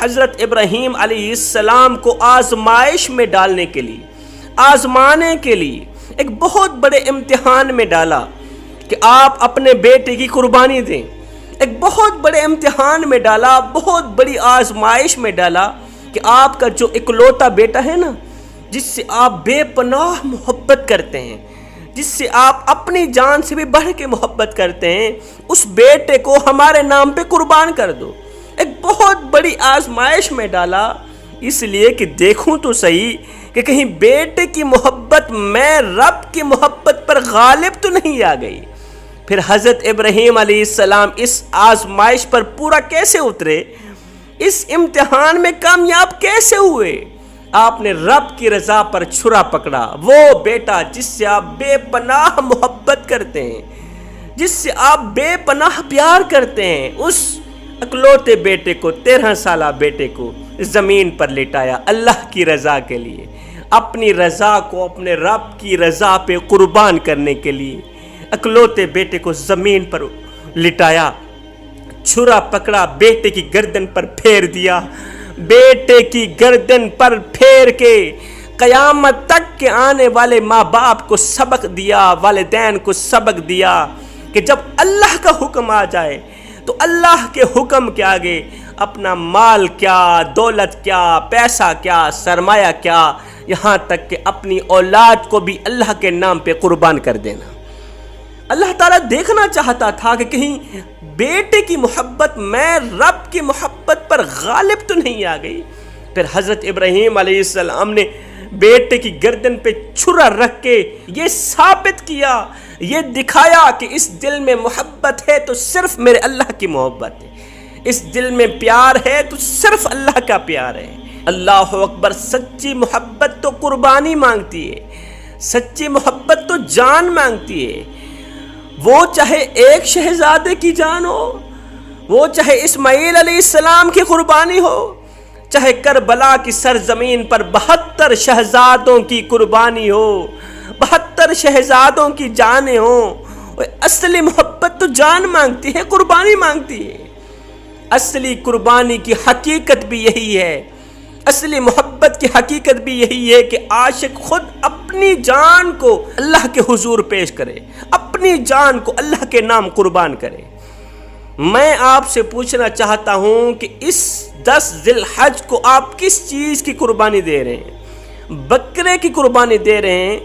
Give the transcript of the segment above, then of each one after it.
حضرت ابراہیم علیہ السلام کو آزمائش میں ڈالنے کے لیے، آزمانے کے لیے ایک بہت بڑے امتحان میں ڈالا کہ آپ اپنے بیٹے کی قربانی دیں۔ ایک بہت بڑے امتحان میں ڈالا، بہت بڑی آزمائش میں ڈالا کہ آپ کا جو اکلوتا بیٹا ہے نا، جس سے آپ بے پناہ محبت کرتے ہیں، جس سے آپ اپنی جان سے بھی بڑھ کے محبت کرتے ہیں، اس بیٹے کو ہمارے نام پہ قربان کر دو۔ ایک بہت بڑی آزمائش میں ڈالا، اس لیے کہ دیکھوں تو صحیح کہ کہیں بیٹے کی محبت میں رب کی محبت پر غالب تو نہیں آ گئی۔ پھر حضرت ابراہیم علیہ السلام اس آزمائش پر پورا کیسے اترے، اس امتحان میں کامیاب کیسے ہوئے؟ آپ نے رب کی رضا پر چھرا پکڑا، وہ بیٹا جس سے آپ بے پناہ محبت کرتے ہیں، جس سے آپ بے پناہ پیار کرتے ہیں، اس اکلوتے بیٹے کو، 13 سالہ بیٹے کو زمین پر لٹایا اللہ کی رضا کے لیے، اپنی رضا کو اپنے رب کی رضا پہ قربان کرنے کے لیے اکلوتے بیٹے کو زمین پر لٹایا، چھرا پکڑا، بیٹے کی گردن پر پھیر دیا، بیٹے کی گردن پر پھیر کے قیامت تک کے آنے والے ماں باپ کو سبق دیا، والدین کو سبق دیا کہ جب اللہ کا حکم آ جائے تو اللہ کے حکم کے آگے اپنا مال کیا، دولت کیا، پیسہ کیا، سرمایہ کیا، یہاں تک کہ اپنی اولاد کو بھی اللہ کے نام پہ قربان کر دینا۔ اللہ تعالیٰ دیکھنا چاہتا تھا کہ کہیں بیٹے کی محبت میں رب کی محبت پر غالب تو نہیں آ گئی۔ پھر حضرت ابراہیم علیہ السلام نے بیٹے کی گردن پہ چھرا رکھ کے یہ ثابت کیا، یہ دکھایا کہ اس دل میں محبت ہے تو صرف میرے اللہ کی محبت ہے، اس دل میں پیار ہے تو صرف اللہ کا پیار ہے۔ اللہ اکبر! سچی محبت تو قربانی مانگتی ہے، سچی محبت تو جان مانگتی ہے، وہ چاہے ایک شہزادے کی جان ہو، وہ چاہے اسماعیل علیہ السلام کی قربانی ہو، چاہے کربلا کی سرزمین پر 72 شہزادوں کی قربانی ہو، 72 شہزادوں کی جانیں ہوں، اصلی محبت تو جان مانگتی ہے، قربانی مانگتی ہے۔ اصلی قربانی کی حقیقت بھی یہی ہے، اصلی محبت کی حقیقت بھی یہی ہے کہ عاشق خود اپنی جان کو اللہ کے حضور پیش کرے، اپنی جان کو اللہ کے نام قربان کرے۔ میں آپ سے پوچھنا چاہتا ہوں کہ اس 10 ذی الحج کو آپ کس چیز کی قربانی دے رہے ہیں؟ بکرے کی قربانی دے رہے ہیں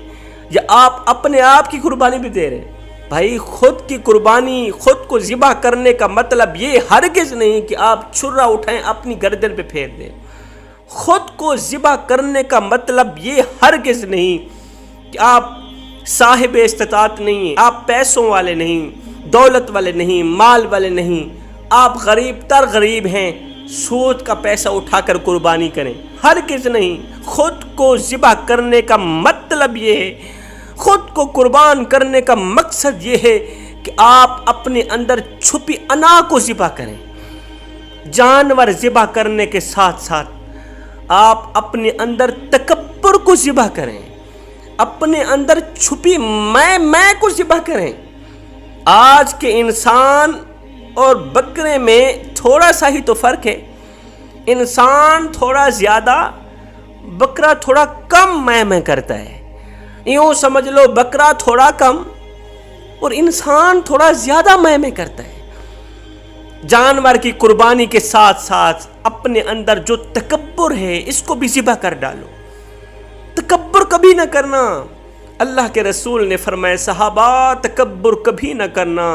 یا آپ اپنے آپ کی قربانی بھی دے رہے ہیں؟ بھائی، خود کی قربانی، خود کو ذبح کرنے کا مطلب یہ ہرگز نہیں کہ آپ چھرا اٹھائیں اپنی گردن پہ پھیر دیں۔ خود کو ذبح کرنے کا مطلب یہ ہرگز نہیں کہ آپ صاحب استطاعت نہیں ہیں، آپ پیسوں والے نہیں، دولت والے نہیں، مال والے نہیں، آپ غریب تر غریب ہیں، سود کا پیسہ اٹھا کر قربانی کریں، ہرگز نہیں۔ خود کو ذبح کرنے کا مطلب یہ ہے، خود کو قربان کرنے کا مقصد یہ ہے کہ آپ اپنے اندر چھپی انا کو ذبح کریں۔ جانور ذبح کرنے کے ساتھ ساتھ آپ اپنے اندر تکبر کو ذبح کریں، اپنے اندر چھپی میں کو ذبح کریں۔ آج کے انسان اور بکرے میں تھوڑا سا ہی تو فرق ہے، انسان تھوڑا زیادہ، بکرا تھوڑا کم میں کرتا ہے۔ یوں سمجھ لو بکرا تھوڑا کم اور انسان تھوڑا زیادہ میں کرتا ہے۔ جانور کی قربانی کے ساتھ ساتھ اپنے اندر جو تکبر ہے اس کو بھی ذبح کر ڈالو، تکبر کبھی نہ کرنا۔ اللہ کے رسول نے فرمایا، صحابہ تکبر کبھی نہ کرنا،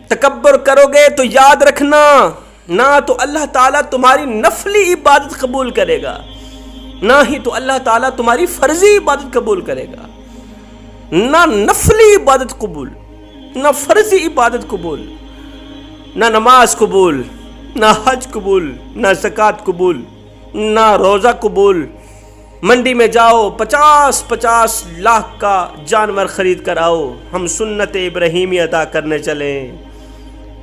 تکبر کرو گے تو یاد رکھنا نہ تو اللہ تعالیٰ تمہاری نفلی عبادت قبول کرے گا، نہ ہی تو اللہ تعالیٰ تمہاری فرضی عبادت قبول کرے گا۔ نہ نفلی عبادت قبول، نہ فرضی عبادت قبول، نہ نماز قبول، نہ حج قبول، نہ زکوٰۃ قبول، نہ روزہ قبول۔ منڈی میں جاؤ، 50 لاکھ کا جانور خرید کر آؤ، ہم سنت ابراہیمی ادا کرنے چلیں۔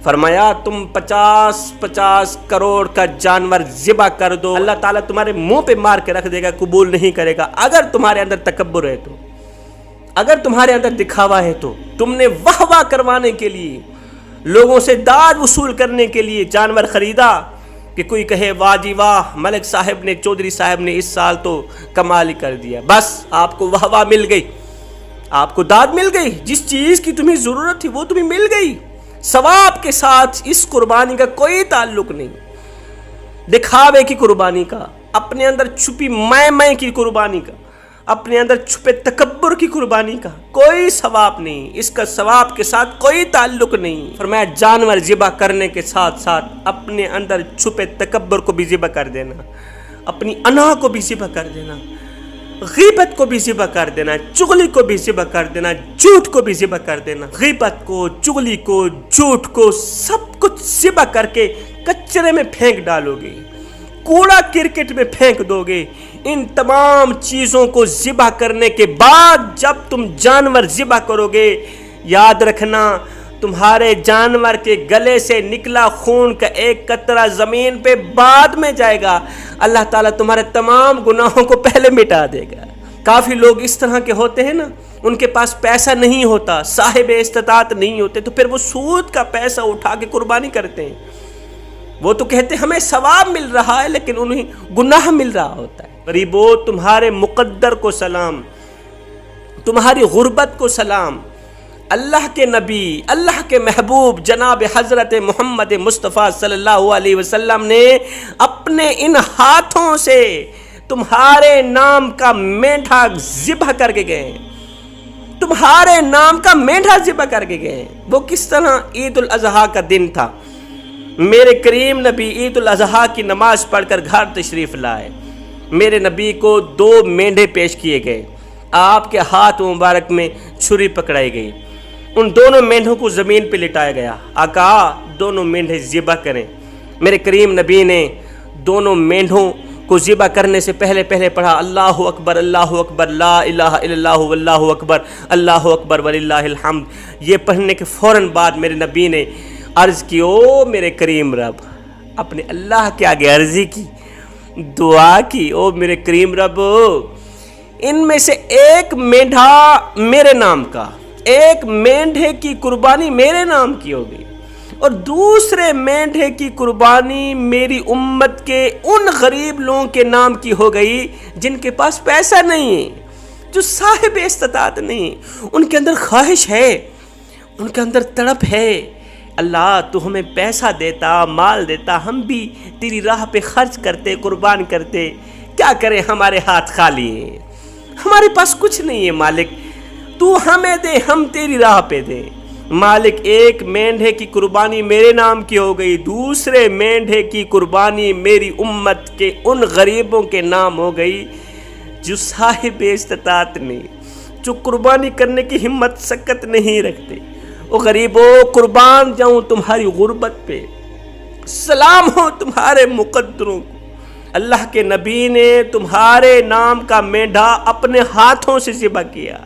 فرمایا تم 50 کروڑ کا جانور ذبح کر دو، اللہ تعالیٰ تمہارے منہ پہ مار کے رکھ دے گا، قبول نہیں کرے گا۔ اگر تمہارے اندر تکبر ہے تو، اگر تمہارے اندر دکھاوا ہے تو، تم نے واہ واہ کروانے کے لیے، لوگوں سے داد وصول کرنے کے لیے جانور خریدا، کہ کوئی کہے واہ جی واہ، ملک صاحب نے، چودھری صاحب نے اس سال تو کمال ہی کر دیا، بس آپ کو واہ واہ مل گئی، آپ کو داد مل گئی، جس چیز کی تمہیں ضرورت تھی وہ تمہیں مل گئی۔ ثواب کے ساتھ اس قربانی کا کوئی تعلق نہیں، دکھاوے کی قربانی کا، اپنے اندر چھپی میں کی قربانی کا، اپنے اندر چھپے تکبر کی قربانی کا کوئی ثواب نہیں، اس کا ثواب کے ساتھ کوئی تعلق نہیں۔ فرمایا جانور ذبح کرنے کے ساتھ ساتھ اپنے اندر چھپے تکبر کو بھی ذبح کر دینا، اپنی انا کو بھی ذبح کر دینا، غیبت کو بھی ذبح کر دینا، چغلی کو بھی ذبح کر دینا، جھوٹ کو بھی ذبح کر دینا، غیبت کو، چغلی کو، جھوٹ کو، سب کچھ ذبح کر کے کچرے میں پھینک ڈالو گے، کوڑا کرکٹ میں پھینک دو گے۔ ان تمام چیزوں کو ذبح کرنے کے بعد جب تم جانور ذبح کرو گے، یاد رکھنا تمہارے جانور کے گلے سے نکلا خون کا ایک قطرہ زمین پہ بعد میں جائے گا، اللہ تعالیٰ تمہارے تمام گناہوں کو پہلے مٹا دے گا۔ کافی لوگ اس طرح کے ہوتے ہیں نا، ان کے پاس پیسہ نہیں ہوتا، صاحب استطاعت نہیں ہوتے، تو پھر وہ سود کا پیسہ اٹھا کے قربانی کرتے ہیں۔ وہ تو کہتے ہیں ہمیں ثواب مل رہا ہے، لیکن انہیں گناہ مل رہا ہوتا ہے۔ غریبو، تمہارے مقدر کو سلام، تمہاری غربت کو سلام۔ اللہ کے نبی، اللہ کے محبوب جناب حضرت محمد مصطفیٰ صلی اللہ علیہ وسلم نے اپنے ان ہاتھوں سے تمہارے نام کا مینڈھا ذبح کر کے گئے، تمہارے نام کا مینڈھا ذبح کر کے گئے۔ وہ کس طرح؟ عید الاضحیٰ کا دن تھا، میرے کریم نبی عید الاضحیٰ کی نماز پڑھ کر گھر تشریف لائے، میرے نبی کو 2 مینڈھے پیش کیے گئے، آپ کے ہاتھ مبارک میں چھری پکڑائی گئی، ان دونوں مینڈھوں کو زمین پہ لٹایا گیا، آقا دونوں مینڈھے ذبح کریں۔ میرے کریم نبی نے دونوں مینڈھوں کو ذبح کرنے سے پہلے پڑھا اللہ اکبر لا الہ الا اللہ واللہ اکبر اللہ اکبر وللہ الحمد۔ یہ پڑھنے کے فوراً بعد میرے نبی نے عرض کی، او میرے کریم رب، اپنے اللہ کے آگے عرضی کی، دعا کی، او میرے کریم رب، ان میں سے ایک مینڈھا میرے نام کا، ایک مینڈھے کی قربانی میرے نام کی ہوگی، اور دوسرے مینڈھے کی قربانی میری امت کے ان غریب لوگوں کے نام کی ہو گئی جن کے پاس پیسہ نہیں ہے، جو صاحب استطاعت نہیں، ان کے اندر خواہش ہے، ان کے اندر تڑپ ہے، اللہ تو ہمیں پیسہ دیتا، مال دیتا، ہم بھی تیری راہ پہ خرچ کرتے، قربان کرتے، کیا کریں ہمارے ہاتھ خالی ہیں، ہمارے پاس کچھ نہیں ہے، مالک تو ہمیں دے، ہم تیری راہ پہ دیں۔ مالک ایک مینڈھے کی قربانی میرے نام کی ہو گئی، دوسرے مینڈھے کی قربانی میری امت کے ان غریبوں کے نام ہو گئی جو صاحب استطاعت نہیں، جو قربانی کرنے کی ہمت سکت نہیں رکھتے۔ او غریبوں، قربان جاؤں تمہاری غربت پہ، سلام ہو تمہارے مقدروں کو، اللہ کے نبی نے تمہارے نام کا مینڈھا اپنے ہاتھوں سے ذبح کیا۔